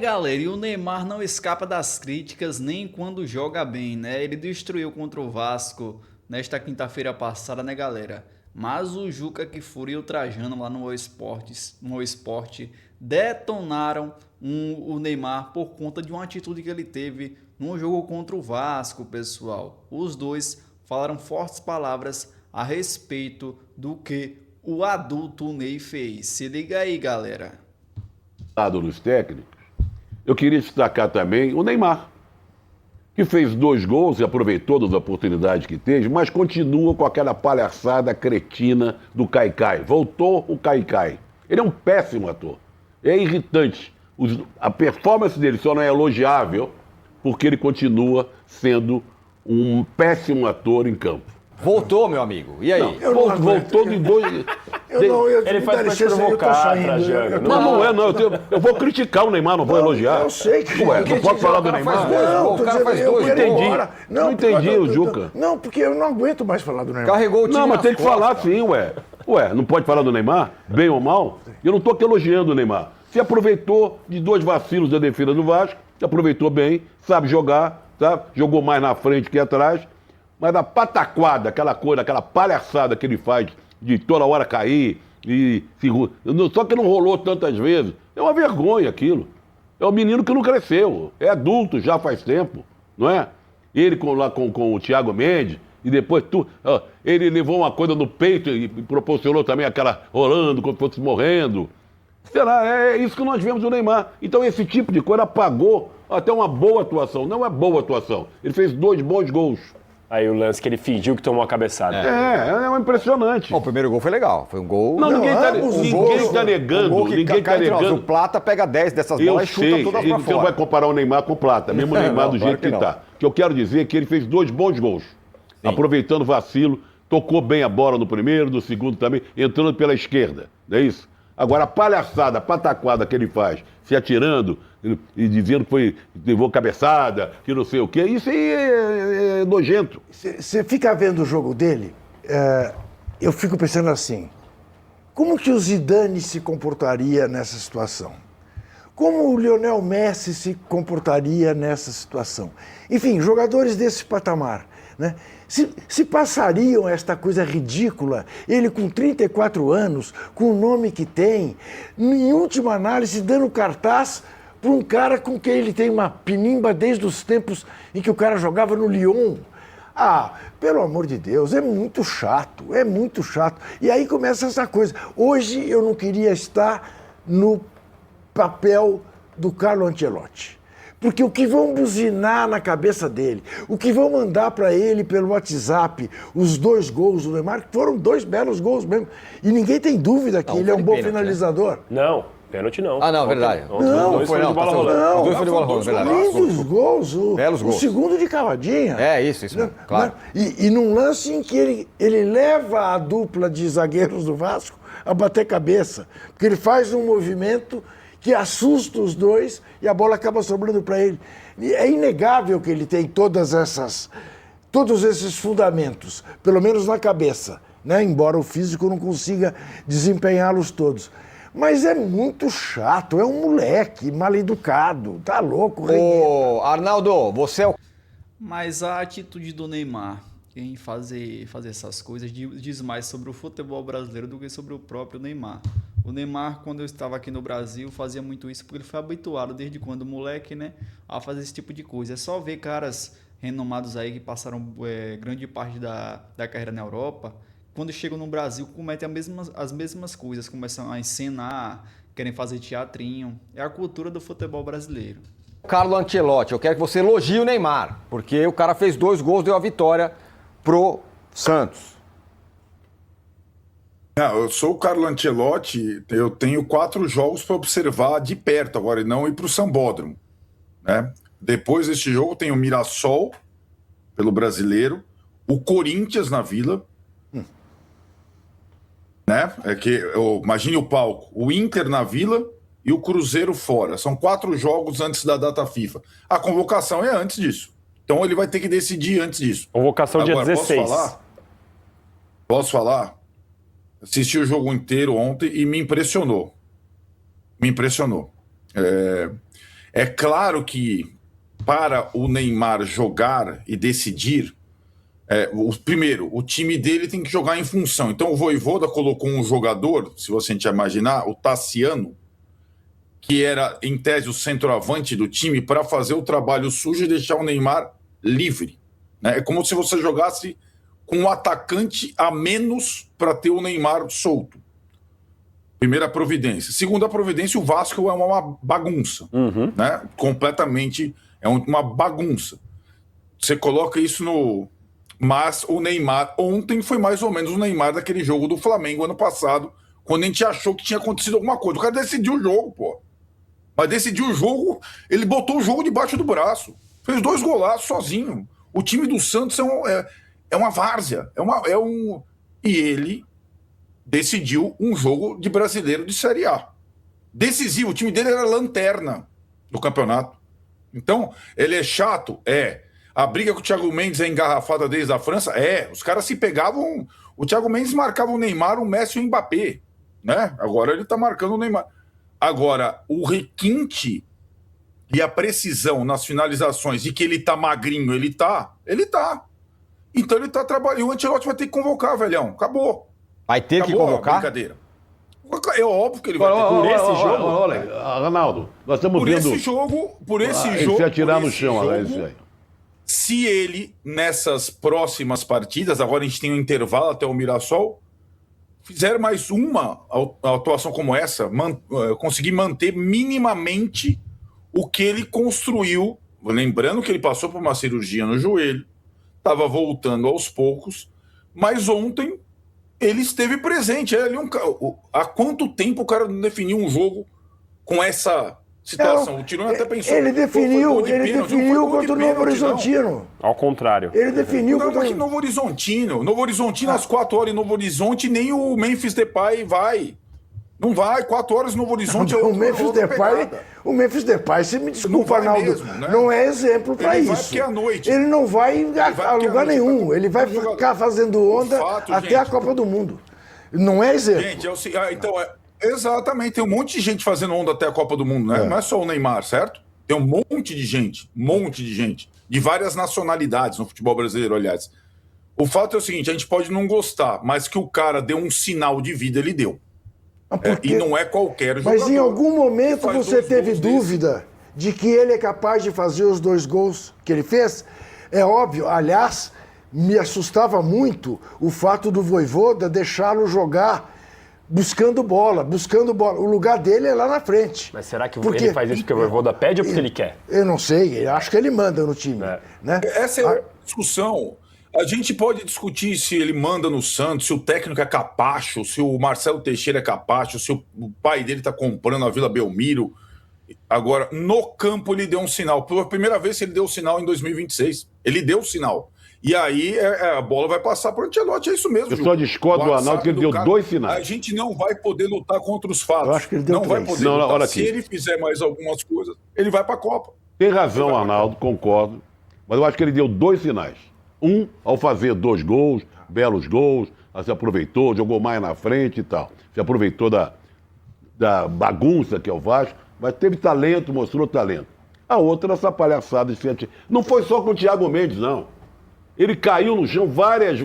Galera, e o Neymar não escapa das críticas nem quando joga bem, né? Ele destruiu contra o Vasco nesta quinta-feira passada, né, galera? Mas o Juca Kfouri e o Trajano lá no Esporte detonaram o Neymar por conta de uma atitude que ele teve no jogo contra o Vasco, pessoal. Os dois falaram fortes palavras a respeito do que o adulto Ney fez. Se liga aí, galera. Nos técnicos, eu queria destacar também o Neymar, que fez 2 gols e aproveitou das oportunidades que teve, mas continua com aquela palhaçada cretina do Caicai. Voltou o Caicai. Ele é um péssimo ator. É irritante. A performance dele só não é elogiável porque ele continua sendo um péssimo ator em campo. Voltou, meu amigo. E aí? Voltou de 2... Ele faz pra te provocar, Trajano. Não. Eu vou criticar o Neymar, não vou elogiar. Eu sei que... Não pode falar do Neymar? O cara faz dois. Não entendi o Juca. Não, porque eu não aguento mais falar do Neymar. Carregou o time. Não, mas tem que falar sim, ué. Ué, não pode falar do Neymar? Bem ou mal? Eu não tô aqui elogiando o Neymar. Se aproveitou de 2 vacilos da defesa do Vasco, se aproveitou bem, sabe jogar, sabe? Jogou mais na frente que atrás. Mas a pataquada, aquela coisa, aquela palhaçada que ele faz de toda hora cair, só que não rolou tantas vezes. É uma vergonha aquilo. É um menino que não cresceu. É adulto já faz tempo, não é? Ele com o Thiago Mendes, e depois ele levou uma coisa no peito e proporcionou também aquela rolando como se fosse morrendo. Será? É isso que nós vemos do Neymar. Então esse tipo de coisa apagou até uma boa atuação. Não é boa atuação. Ele fez 2 bons gols. Aí o lance que ele fingiu que tomou a cabeçada. É impressionante. O primeiro gol foi legal. Foi um gol... Não, ninguém tá negando. Um gol que Ninguém tá negando. O Plata pega 10 dessas bolas e chuta todas pra fora. Você não vai comparar o Neymar com o Plata. Mesmo o Neymar do jeito que tá. O que eu quero dizer é que ele fez 2 bons gols. Sim. Aproveitando o vacilo. Tocou bem a bola no primeiro, no segundo também. Entrando pela esquerda. Não é isso? Agora, a palhaçada, a pataquada que ele faz, se atirando e dizendo que levou cabeçada, que não sei o quê, isso aí é nojento. Você fica vendo o jogo dele, eu fico pensando assim, como que o Zidane se comportaria nessa situação? Como o Lionel Messi se comportaria nessa situação? Enfim, jogadores desse patamar, né? Se passariam esta coisa ridícula, ele com 34 anos, com o nome que tem, em última análise, dando cartaz para um cara com quem ele tem uma pinimba desde os tempos em que o cara jogava no Lyon. Ah, pelo amor de Deus, é muito chato, é muito chato. E aí começa essa coisa. Hoje eu não queria estar no papel do Carlo Ancelotti. Porque o que vão buzinar na cabeça dele, o que vão mandar para ele pelo WhatsApp, os 2 gols do Neymar, que foram 2 belos gols mesmo. E ninguém tem dúvida que ele é um bom finalizador. Não, pênalti não. Ah, não, verdade. Não, foi de bola rolando. Os 2 foi de bola rolando, verdade. Lindos gols. Belos gols. O segundo de cavadinha. É, isso mesmo, claro. E num lance em que ele leva a dupla de zagueiros do Vasco a bater cabeça. Porque ele faz um movimento que assusta os 2 e a bola acaba sobrando para ele. E é inegável que ele tem todos esses fundamentos, pelo menos na cabeça, né? Embora o físico não consiga desempenhá-los todos. Mas é muito chato, é um moleque mal educado, tá louco. Ô, Arnaldo, você é o... Mas a atitude do Neymar em fazer essas coisas diz mais sobre o futebol brasileiro do que sobre o próprio Neymar. O Neymar, quando eu estava aqui no Brasil, fazia muito isso porque ele foi habituado desde quando moleque, né, a fazer esse tipo de coisa. É só ver caras renomados aí que passaram grande parte da carreira na Europa, quando chegam no Brasil cometem as mesmas coisas, começam a encenar, querem fazer teatrinho. É a cultura do futebol brasileiro. Carlo Ancelotti, eu quero que você elogie o Neymar, porque o cara fez 2 gols, deu a vitória pro Santos. Não, eu sou o Carlo Ancelotti, eu tenho 4 jogos para observar de perto agora e não ir para o Sambódromo, né? Depois deste jogo tem o Mirassol, pelo Brasileiro, o Corinthians na Vila, né? Imagine o palco, o Inter na Vila e o Cruzeiro fora. São 4 jogos antes da data FIFA. A convocação é antes disso. Então ele vai ter que decidir antes disso. Convocação agora, dia 16. Posso falar? Assisti o jogo inteiro ontem e me impressionou. É claro que para o Neymar jogar e decidir, primeiro, o time dele tem que jogar em função. Então o Vojvoda colocou um jogador, se você imaginar, o Tassiano, que era, em tese, o centroavante do time, para fazer o trabalho sujo e deixar o Neymar livre. Né? É como se você jogasse com um atacante a menos para ter o Neymar solto. Primeira providência. Segunda providência, o Vasco é uma bagunça. Né? Completamente, uma bagunça. Você coloca isso no... Mas o Neymar ontem foi mais ou menos o Neymar daquele jogo do Flamengo ano passado, quando a gente achou que tinha acontecido alguma coisa. O cara decidiu o jogo, pô. Mas decidiu o jogo, ele botou o jogo debaixo do braço. Fez 2 golaços sozinho. O time do Santos é uma várzea. E ele decidiu um jogo de brasileiro de Série A. Decisivo. O time dele era lanterna do campeonato. Então, ele é chato? É. A briga com o Thiago Mendes é engarrafada desde a França? É. Os caras se pegavam... O Thiago Mendes marcava o Neymar, o Messi e o Mbappé. Né? Agora ele tá marcando o Neymar. Agora, o requinte e a precisão nas finalizações de que ele tá magrinho, ele tá. Então ele tá trabalhando. O Ancelotti vai ter que convocar, velhão. Acabou. Vai ter que Acabou convocar? a brincadeira. É óbvio que ele vai ter que Olha, convocar. esse jogo. Olha, Ronaldo, nós estamos Por vendo. esse jogo, Ele se atirar no chão, olha isso aí. Se ele, nessas próximas partidas, agora a gente tem um intervalo até o Mirassol, fizer mais uma atuação como essa, conseguir manter minimamente o que ele construiu. Lembrando que ele passou por uma cirurgia no joelho, estava voltando aos poucos, mas ontem ele esteve presente. Há quanto tempo o cara não definiu um jogo com essa situação? O Tirone até pensou... Ele definiu contra o Novo Horizontino. Ao contrário. Ele definiu Não, contra mas que Novo Horizontino? Novo Horizontino, às 4 horas em Novo Horizonte, nem o Memphis Depay vai. Não vai, 4 horas em Novo Horizonte é o outra pegada. O Memphis Depay, você me desculpa, Não vai Arnaldo, mesmo, né? não é exemplo para Ele vai isso. porque é à noite. Ele não vai a porque à lugar noite, nenhum. vai- Ele vai vai jogar- ficar fazendo onda fato, até gente. a Copa do Mundo. Não é exemplo. Gente, exatamente, tem um monte de gente fazendo onda até a Copa do Mundo, né? Não é só o Neymar, certo? Tem um monte de gente, de várias nacionalidades no futebol brasileiro, aliás. O fato é o seguinte, a gente pode não gostar, mas que o cara deu um sinal de vida, ele deu. Porque- E não é qualquer jogador. Mas em algum momento Faz você 2 teve gols dúvida de que ele é capaz de fazer os 2 gols que ele fez? É óbvio. Aliás, me assustava muito o fato do Vojvoda deixá-lo jogar buscando bola. O lugar dele é lá na frente. Mas será que Porque- ele faz isso porque o Vojvoda pede ou porque ele quer? Eu não sei, eu acho que ele manda no time. Né? Essa é a discussão. A gente pode discutir se ele manda no Santos, se o técnico é capacho, se o Marcelo Teixeira é capacho, se o pai dele está comprando a Vila Belmiro. Agora, no campo ele deu um sinal. Pela primeira vez ele deu um sinal em 2026. Ele deu o sinal. E aí a bola vai passar para o Ancelotti, é isso mesmo. Eu só discordo do Arnaldo que ele deu 2 sinais. A gente não vai poder lutar contra os fatos. Eu acho que ele deu não vai 3. poder Não, lutar. olha Se aqui. ele fizer mais algumas coisas, ele vai para a Copa. Tem razão, Arnaldo, concordo. Mas eu acho que ele deu 2 sinais. Um, ao fazer 2 gols, belos gols, se aproveitou, jogou mais na frente e tal. Se aproveitou da bagunça que é o Vasco, mas teve talento, mostrou talento. A outra, essa palhaçada de frente. Não foi só com o Thiago Mendes, não. Ele caiu no chão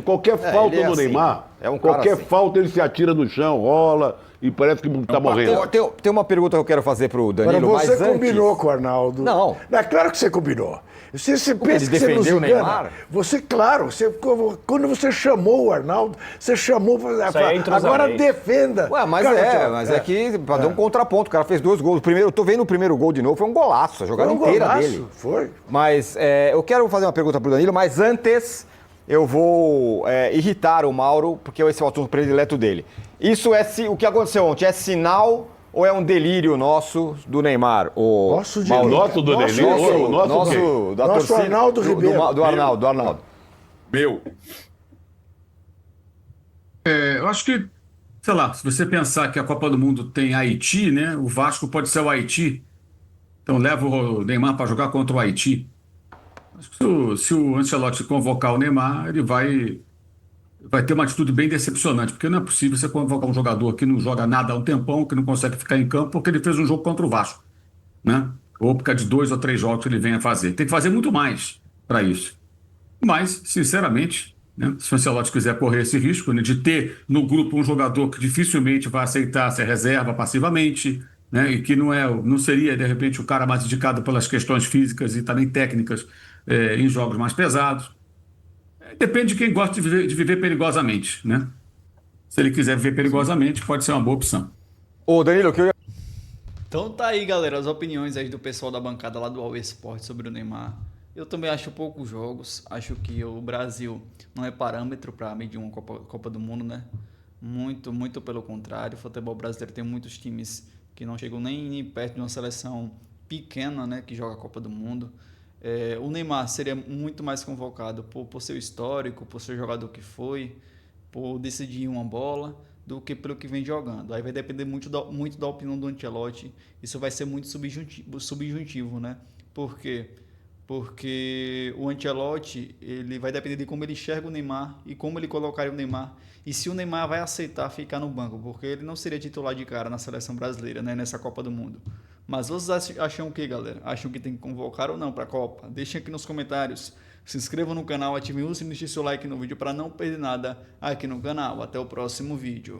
qualquer falta ele é do assim. Neymar, É um cara qualquer assim. falta ele se atira no chão, rola e parece que tá morrendo. Tem uma pergunta que eu quero fazer pro Danilo, Agora você mas antes... combinou com o Arnaldo. Não. É claro que você combinou. Você pensa que você nos defendeu o engana. Neymar? Quando você chamou o Arnaldo, você chamou para Isso aí é entrosamento. agora defenda. Ué, mas Cara, é que pra dar um contraponto, o cara fez 2 gols. Eu tô vendo o primeiro gol de novo, foi um golaço, a jogada Foi um inteira golaço, dele. foi. Mas eu quero fazer uma pergunta pro Danilo, mas antes eu vou irritar o Mauro, porque esse é o assunto predileto dele. Isso o que aconteceu ontem é sinal ou é um delírio nosso do Neymar? Nosso Mauro? Nosso do Danilo? Nosso quê? da Nosso torcida, Arnaldo Ribeiro. do Arnaldo. Meu, Eu acho que, sei lá, se você pensar que a Copa do Mundo tem Haiti, né? O Vasco pode ser o Haiti. Então leva o Neymar para jogar contra o Haiti. Acho que se o Ancelotti convocar o Neymar, ele vai ter uma atitude bem decepcionante, porque não é possível você convocar um jogador que não joga nada há um tempão, que não consegue ficar em campo, porque ele fez um jogo contra o Vasco. né? Ou por causa de 2 ou 3 jogos que ele venha fazer. Tem que fazer muito mais para isso. Mas, sinceramente, né, se o Ancelotti quiser correr esse risco, né, de ter no grupo um jogador que dificilmente vai aceitar ser reserva passivamente, né, e que não seria, de repente, o cara mais indicado pelas questões físicas e também técnicas em jogos mais pesados. Depende de quem gosta de viver perigosamente, né? Se ele quiser viver perigosamente, pode ser uma boa opção. Ô, Danilo, o que eu ia... Então tá aí, galera, as opiniões aí do pessoal da bancada lá do All Sport sobre o Neymar. Eu também acho poucos jogos, acho que o Brasil não é parâmetro para medir uma Copa do Mundo, né? Muito pelo contrário. O futebol brasileiro tem muitos times que não chegam nem perto de uma seleção pequena, né, que joga a Copa do Mundo. O Neymar seria muito mais convocado por seu histórico, por ser jogador que foi, por decidir uma bola, do que pelo que vem jogando. Aí vai depender muito da opinião do Ancelotti. Isso vai ser muito subjuntivo, né? Por quê? Porque o Ancelotti, ele vai depender de como ele enxerga o Neymar e como ele colocaria o Neymar. E se o Neymar vai aceitar ficar no banco, porque ele não seria titular de cara na seleção brasileira, né, nessa Copa do Mundo. Mas vocês acham o que, galera? Acham que tem que convocar ou não para a Copa? Deixem aqui nos comentários. Se inscrevam no canal, ativem o sininho e deixem seu like no vídeo para não perder nada aqui no canal. Até o próximo vídeo.